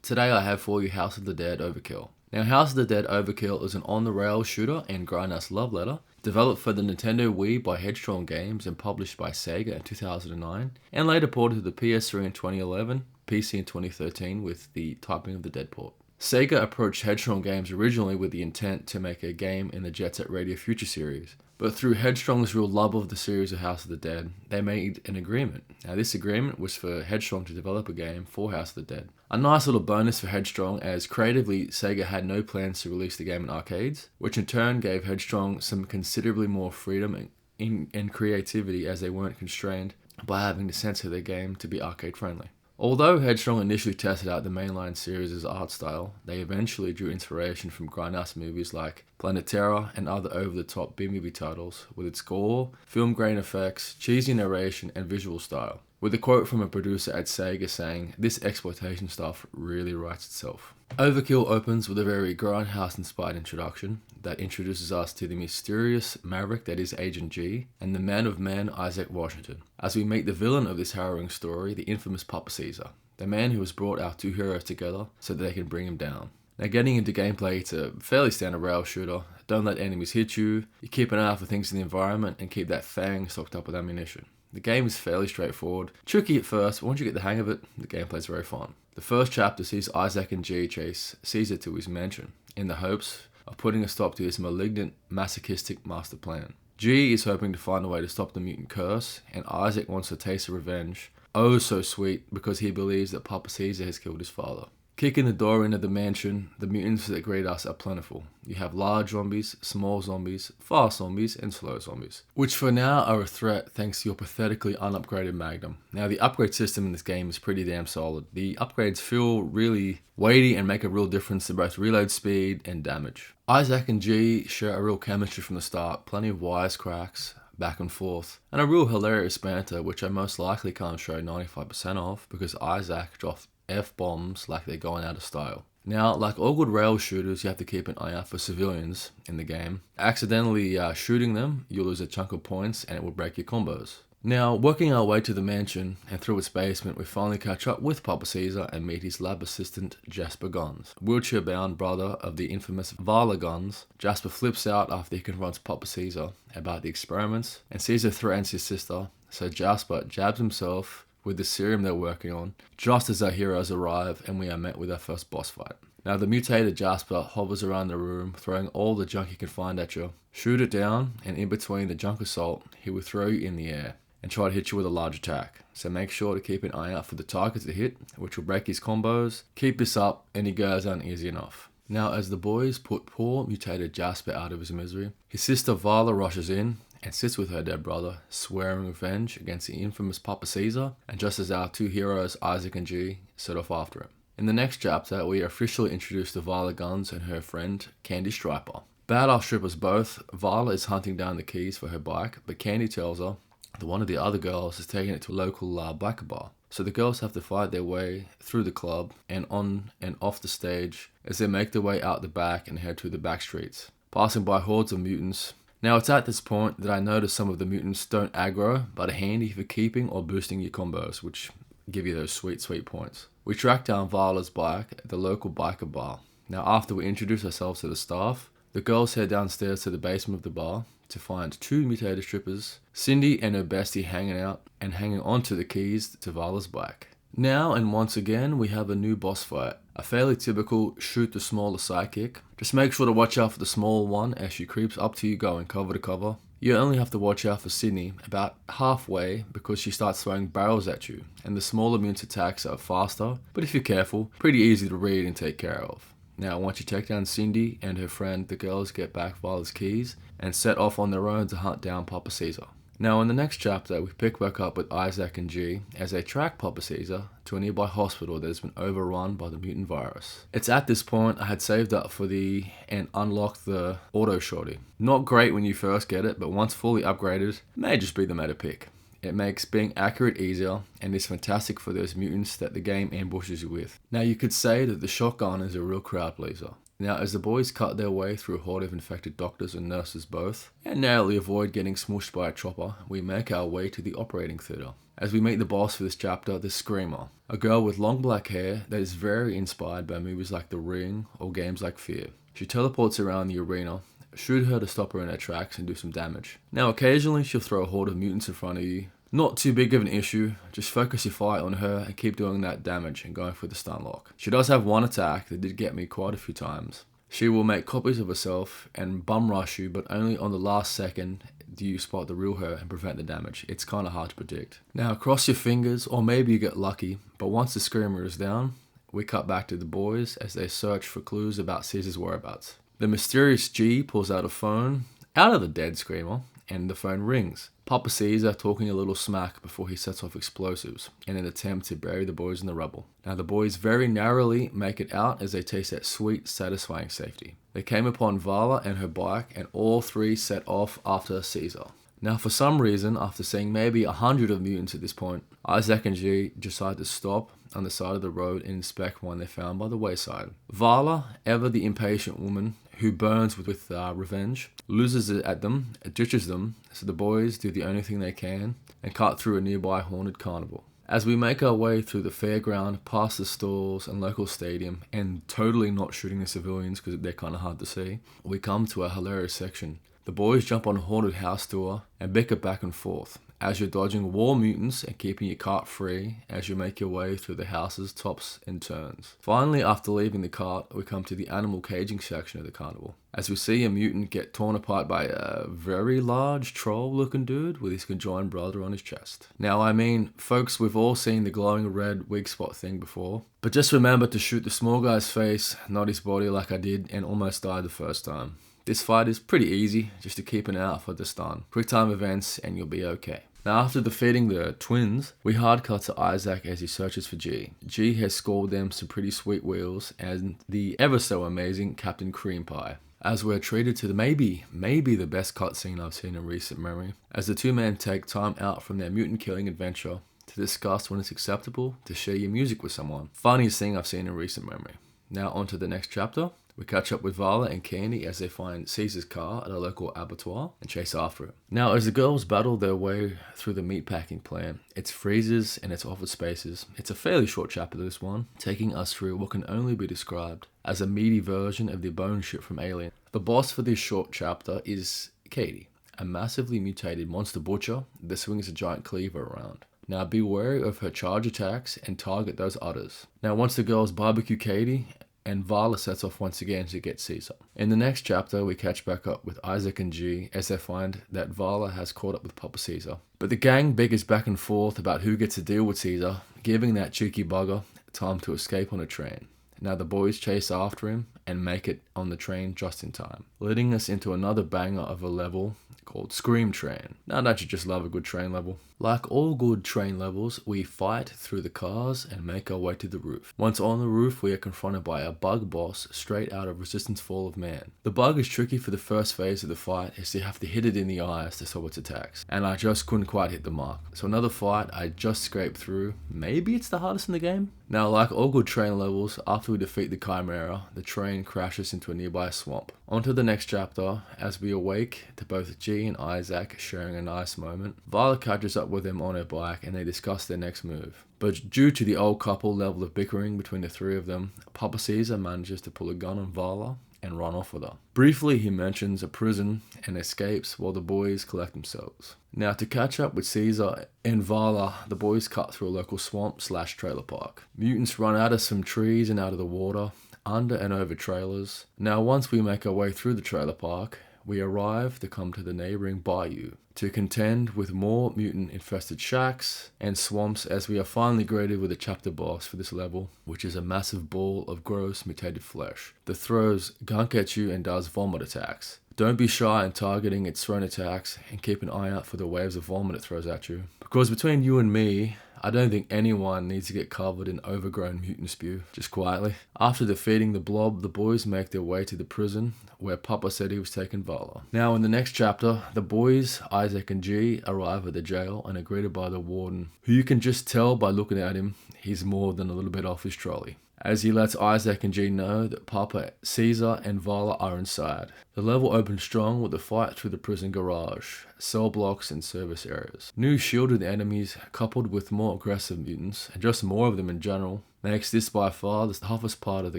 Today I have for you House of the Dead OverKill. Now House of the Dead OverKill is an on-the-rails shooter and grindhouse love letter, developed for the Nintendo Wii by Headstrong Games and published by Sega in 2009, and later ported to the PS3 in 2011, PC in 2013 with the Typing of the Dead port. Sega approached Headstrong Games originally with the intent to make a game in the Jet Set Radio Future series, but through Headstrong's real love of the series of House of the Dead, they made an agreement. Now this agreement was for Headstrong to develop a game for House of the Dead. A nice little bonus for Headstrong, as creatively Sega had no plans to release the game in arcades, which in turn gave Headstrong some considerably more freedom and creativity, as they weren't constrained by having to censor their game to be arcade friendly. Although Headstrong initially tested out the mainline series' art style, they eventually drew inspiration from grindhouse movies like Planet Terror and other over-the-top B-movie titles, with its gore, film-grain effects, cheesy narration, and visual style, with a quote from a producer at Sega saying, "This exploitation stuff really writes itself." Overkill opens with a very grindhouse-inspired introduction that introduces us to the mysterious maverick that is Agent G and the man of men Isaac Washington, as we meet the villain of this harrowing story, the infamous Papa Caesar, the man who has brought our two heroes together so that they can bring him down. Now getting into gameplay, it's a fairly standard rail shooter. Don't let enemies hit you, you keep an eye out for things in the environment, and keep that fang stocked up with ammunition. The game is fairly straightforward, tricky at first, but once you get the hang of it, the gameplay is very fun. The first chapter sees Isaac and G chase Caesar to his mansion, in the hopes of putting a stop to his malignant, masochistic master plan. G is hoping to find a way to stop the mutant curse, and Isaac wants a taste of revenge, oh so sweet, because he believes that Papa Caesar has killed his father. Kicking the door into the mansion, the mutants that greet us are plentiful. You have large zombies, small zombies, fast zombies, and slow zombies, which for now are a threat thanks to your pathetically unupgraded Magnum. Now the upgrade system in this game is pretty damn solid. The upgrades feel really weighty and make a real difference to both reload speed and damage. Isaac and G share a real chemistry from the start, plenty of wisecracks, back and forth, and a real hilarious banter, which I most likely can't show 95% of because Isaac dropped F-bombs like they're going out of style. Now, like all good rail shooters, you have to keep an eye out for civilians in the game. Accidentally shooting them, you'll lose a chunk of points and it will break your combos. Now, working our way to the mansion and through its basement, we finally catch up with Papa Caesar and meet his lab assistant, Jasper Guns. Wheelchair-bound brother of the infamous Varla Guns, Jasper flips out after he confronts Papa Caesar about the experiments, and Caesar threatens his sister, so Jasper jabs himself with the serum they're working on, just as our heroes arrive and we are met with our first boss fight. Now the mutated Jasper hovers around the room, throwing all the junk he can find at you. Shoot it down, and in between the junk assault, he will throw you in the air and try to hit you with a large attack. So make sure to keep an eye out for the targets to hit, which will break his combos. Keep this up and he goes on easy enough. Now as the boys put poor mutated Jasper out of his misery, his sister Varla rushes in and sits with her dead brother, swearing revenge against the infamous Papa Caesar, and just as our two heroes, Isaac and G, set off after him. In the next chapter, we are officially introduced to Varla Guns and her friend, Candy Striper. Badass strippers both, Varla is hunting down the keys for her bike, but Candy tells her that one of the other girls is taking it to a local biker bar. So the girls have to fight their way through the club and on and off the stage as they make their way out the back and head to the back streets, passing by hordes of mutants. Now it's at this point that I notice some of the mutants don't aggro, but are handy for keeping or boosting your combos, which give you those sweet points. We track down Varla's bike at the local biker bar. Now after we introduce ourselves to the staff, the girls head downstairs to the basement of the bar to find two mutated strippers, Cindy and her bestie hanging out and hanging onto the keys to Varla's bike. Now and once again we have a new boss fight, a fairly typical shoot the smaller sidekick. Just make sure to watch out for the small one as she creeps up to you going cover to cover. You only have to watch out for Sydney about halfway because she starts throwing barrels at you, and the smaller mutant attacks are faster, but if you're careful, pretty easy to read and take care of. Now once you take down Cindy and her friend, the girls get back Varla's keys and set off on their own to hunt down Papa Caesar. Now in the next chapter, we pick back up with Isaac and G as they track Papa Caesar to a nearby hospital that has been overrun by the mutant virus. It's at this point I had saved up for and unlocked the auto shorty. Not great when you first get it, but once fully upgraded, it may just be the meta pick. It makes being accurate easier and is fantastic for those mutants that the game ambushes you with. Now you could say that the shotgun is a real crowd pleaser. Now, as the boys cut their way through a horde of infected doctors and nurses both, and narrowly avoid getting smooshed by a chopper, we make our way to the operating theatre. As we meet the boss for this chapter, the Screamer, a girl with long black hair that is very inspired by movies like The Ring or games like Fear. She teleports around the arena, shoot her to stop her in her tracks and do some damage. Now, occasionally she'll throw a horde of mutants in front of you. Not too big of an issue, just focus your fight on her and keep doing that damage and going for the stun lock. She does have one attack that did get me quite a few times. She will make copies of herself and bum rush you, but only on the last second do you spot the real her and prevent the damage. It's kind of hard to predict. Now, cross your fingers, or maybe you get lucky, but once the Screamer is down, we cut back to the boys as they search for clues about Caesar's whereabouts. The mysterious G pulls out a phone out of the dead Screamer, and the phone rings. Papa Caesar talking a little smack before he sets off explosives in an attempt to bury the boys in the rubble. Now the boys very narrowly make it out as they taste that sweet, satisfying safety. They came upon Varla and her bike, and all three set off after Caesar. Now for some reason, after seeing maybe 100 of mutants at this point, Isaac and G decide to stop on the side of the road and inspect one they found by the wayside. Varla, ever the impatient woman who burns with revenge, loses it at them, ditches them, so the boys do the only thing they can and cut through a nearby haunted carnival. As we make our way through the fairground, past the stalls and local stadium, and totally not shooting the civilians because they're kind of hard to see, we come to a hilarious section. The boys jump on a haunted house tour and bicker back and forth as you're dodging war mutants and keeping your cart free as you make your way through the house's tops and turns. Finally, after leaving the cart, we come to the animal caging section of the carnival, as we see a mutant get torn apart by a very large troll-looking dude with his conjoined brother on his chest. Now, I mean, folks, we've all seen the glowing red wig spot thing before, but just remember to shoot the small guy's face, not his body like I did and almost died the first time. This fight is pretty easy, just to keep an eye out for the stun. Quick time events and you'll be okay. Now after defeating the twins, we hard cut to Isaac as he searches for G. G has scored them some pretty sweet wheels and the ever so amazing Captain Cream Pie, as we're treated to the maybe the best cutscene I've seen in recent memory, as the two men take time out from their mutant killing adventure to discuss when it's acceptable to share your music with someone. Funniest thing I've seen in recent memory. Now on to the next chapter. We catch up with Varla and Candy as they find Caesar's car at a local abattoir and chase after it. Now, as the girls battle their way through the meatpacking plant, its freezers and its office spaces, it's a fairly short chapter, this one, taking us through what can only be described as a meaty version of the bone ship from Alien. The boss for this short chapter is Katie, a massively mutated monster butcher that swings a giant cleaver around. Now be wary of her charge attacks and target those udders. Now once the girls barbecue Katie, and Varla sets off once again to get Caesar. In the next chapter, we catch back up with Isaac and G as they find that Varla has caught up with Papa Caesar. But the gang bickers back and forth about who gets to deal with Caesar, giving that cheeky bugger time to escape on a train. Now the boys chase after him and make it on the train just in time, leading us into another banger of a level called Scream Train. Now don't you just love a good train level? Like all good train levels, we fight through the cars and make our way to the roof. Once on the roof, we are confronted by a bug boss straight out of Resistance Fall of Man. The bug is tricky for the first phase of the fight as you have to hit it in the eyes to stop its attacks, and I just couldn't quite hit the mark. So another fight I just scraped through. Maybe it's the hardest in the game? Now, like all good train levels, after we defeat the Chimera, the train crashes into a nearby swamp. On to the next chapter, as we awake to both G and Isaac sharing a nice moment. Varla catches up with them on her bike and they discuss their next move. But due to the old couple level of bickering between the three of them, Papa Caesar manages to pull a gun on Varla and run off with her. Briefly, he mentions a prison and escapes while the boys collect themselves. Now, to catch up with Caesar and Varla, the boys cut through a local swamp/trailer park. Mutants run out of some trees and out of the water, under and over trailers. Now, once we make our way through the trailer park, we arrive to come to the neighboring bayou to contend with more mutant-infested shacks and swamps as we are finally greeted with a chapter boss for this level, which is a massive ball of gross mutated flesh that throws gunk at you and does vomit attacks. Don't be shy in targeting its thrown attacks and keep an eye out for the waves of vomit it throws at you. Because between you and me, I don't think anyone needs to get covered in overgrown mutant spew, just quietly. After defeating the blob, the boys make their way to the prison where Papa said he was taking Varla. Now in the next chapter, the boys, Isaac and G, arrive at the jail and are greeted by the Warden, who you can just tell by looking at him, he's more than a little bit off his trolley. as he lets Isaac and G know that Papa, Caesar, and Varla are inside. The level opens strong with a fight through the prison garage, cell blocks, and service areas. New shielded enemies, coupled with more aggressive mutants, and just more of them in general, makes this by far the toughest part of the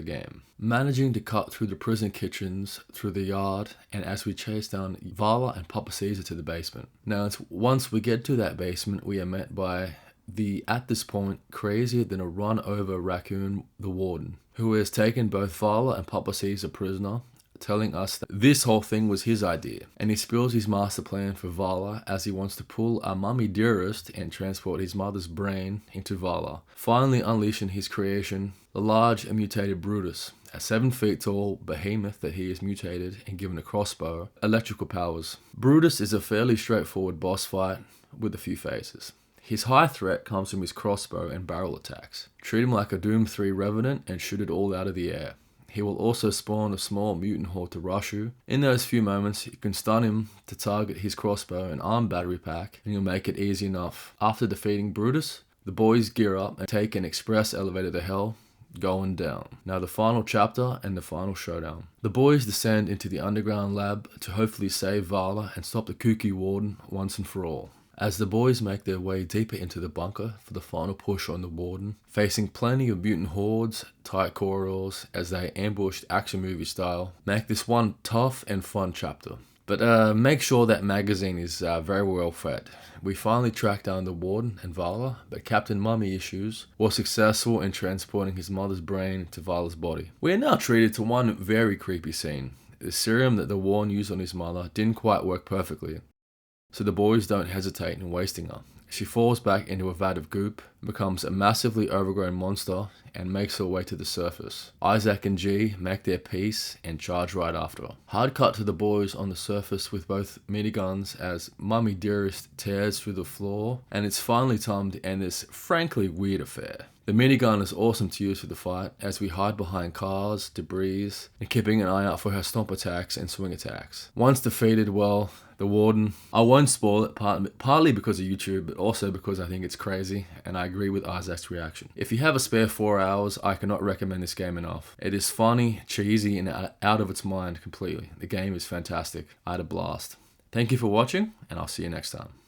game. Managing to cut through the prison kitchens, through the yard, and as we chase down Varla and Papa Caesar to the basement. Now, once we get to that basement, we are met by the, at this point, crazier than a run-over raccoon, the Warden, who has taken both Varla and Papa Caesar prisoner, telling us that this whole thing was his idea, and he spills his master plan for Varla as he wants to pull our mummy dearest and transport his mother's brain into Varla, finally unleashing his creation, the large and mutated Brutus, a 7 feet tall behemoth that he is mutated and given a crossbow, electrical powers. Brutus is a fairly straightforward boss fight with a few phases. His high threat comes from his crossbow and barrel attacks. Treat him like a Doom 3 Revenant and shoot it all out of the air. He will also spawn a small mutant horde to rush you. In those few moments, you can stun him to target his crossbow and arm battery pack, and you'll make it easy enough. After defeating Brutus, the boys gear up and take an express elevator to hell, going down. Now the final chapter and the final showdown. The boys descend into the underground lab to hopefully save Varla and stop the kooky Warden once and for all. As the boys make their way deeper into the bunker for the final push on the Warden, facing plenty of mutant hordes, tight corridors as they ambushed action movie style, make this one tough and fun chapter. But make sure that magazine is very well fed. We finally track down the Warden and Varla, but Captain Mummy Issues was successful in transporting his mother's brain to Varla's body. We are now treated to one very creepy scene. The serum that the Warden used on his mother didn't quite work perfectly, so the boys don't hesitate in wasting her. She falls back into a vat of goop, becomes a massively overgrown monster, and makes her way to the surface. Isaac and G make their peace and charge right after her. Hard cut to the boys on the surface with both miniguns as Mummy Dearest tears through the floor, and it's finally time to end this frankly weird affair. The minigun is awesome to use for the fight as we hide behind cars, debris, and keeping an eye out for her stomp attacks and swing attacks. Once defeated, well, the Warden, I won't spoil it partly because of YouTube, but also because I think it's crazy, and I agree with Isaac's reaction. If you have a spare 4 hours, I cannot recommend this game enough. It is funny, cheesy, and out of its mind completely. The game is fantastic. I had a blast. Thank you for watching, and I'll see you next time.